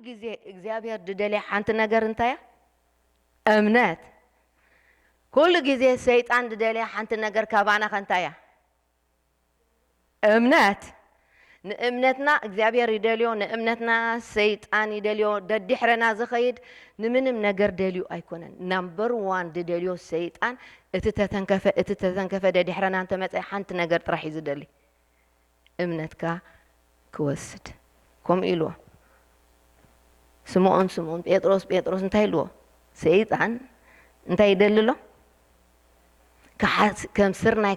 ጊዜ እግዚአብሔር ድደልያ ሓንቲ ነገር እንታይ እምነት ኩሉ ጊዜ ሰይጣን ድደልያ ሓንቲ ነገር ካባና ከንታያ እምነት ንእምነትና እግዚአብሔር ይደልዮ ንእምነትና ሰይጣን ይደልዮ ደድሕረና ዝኸይድ ንምንም ነገር ደልዩ ኣይኮነን ናምበር 1 ድደልዮ ሰይጣን እቲ ተተንከፈ ደድሕረና እንተመፀ ሓንቲ ነገር ጥራሕ እዩ ዝደሊ እምነትካ ክወስድ ከምኡ ኢልዎ ስምዖን ጴጥሮስ እንታይ ኢልዎ ሰይጣን እንታይ ይደልሎ ከም ስርናይ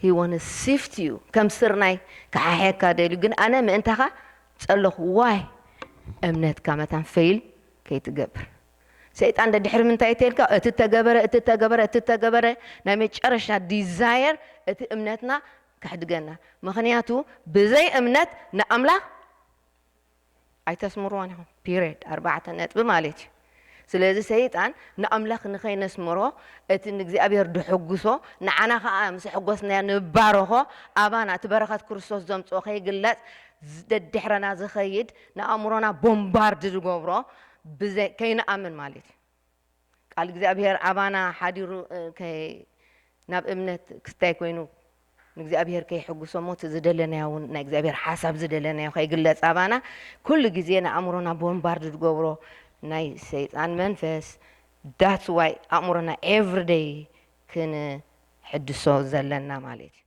he want to sift you ከም ስርናይ ክሓሕካ ደልዩ ግን ኣነ ምእንታኻ ጸለኹ ዋይ እምነትካ መታን ፌይል ከይትገብር ሰይጣን ደድሕሪ ምንታይ እትልካ እትተገበረ ናይ መጨረሻ ዲዛየር እቲ እምነትና ክሕድገና ምክንያቱ ብዘይ እምነት ንኣምላኽ ኣይተስምርዎን ኢኹም ፒሪድ 4 ነጥቢ ማለት እዩ ስለዚ ሰይጣን ንኣምላኽ ንኸይነስምሮ እቲ ንእግዚአብሔር ድሕጉሶ ንዓና ከዓ ምስ ሕጎስና ንባረኾ ኣባና እቲ በረኸት ክርስቶስ ዘምፅኦ ከይግለጽ ደድሕረና ዝኸይድ ንኣእምሮና ቦምባርድ ዝገብሮ ከይንኣምን ማለት እዩ ቃል እግዚአብሔር ኣባና ሓዲሩ ናብ እምነት ክስታይ ኮይኑ ንእግዚአብሔር ከይሕጉሶ ሞት ዝደለናዮ ናይ እግዚአብሔር ሓሳብ ዝደለናዮ ከይግለጽ ኣባና ኩሉ ግዜ ንኣእምሮና ቦምባርድ ዝገብሮ ናይ ሰይጣን መንፈስ that's why ኣእምሮና every day ክንሕድሶ ዘለና ማለት እዩ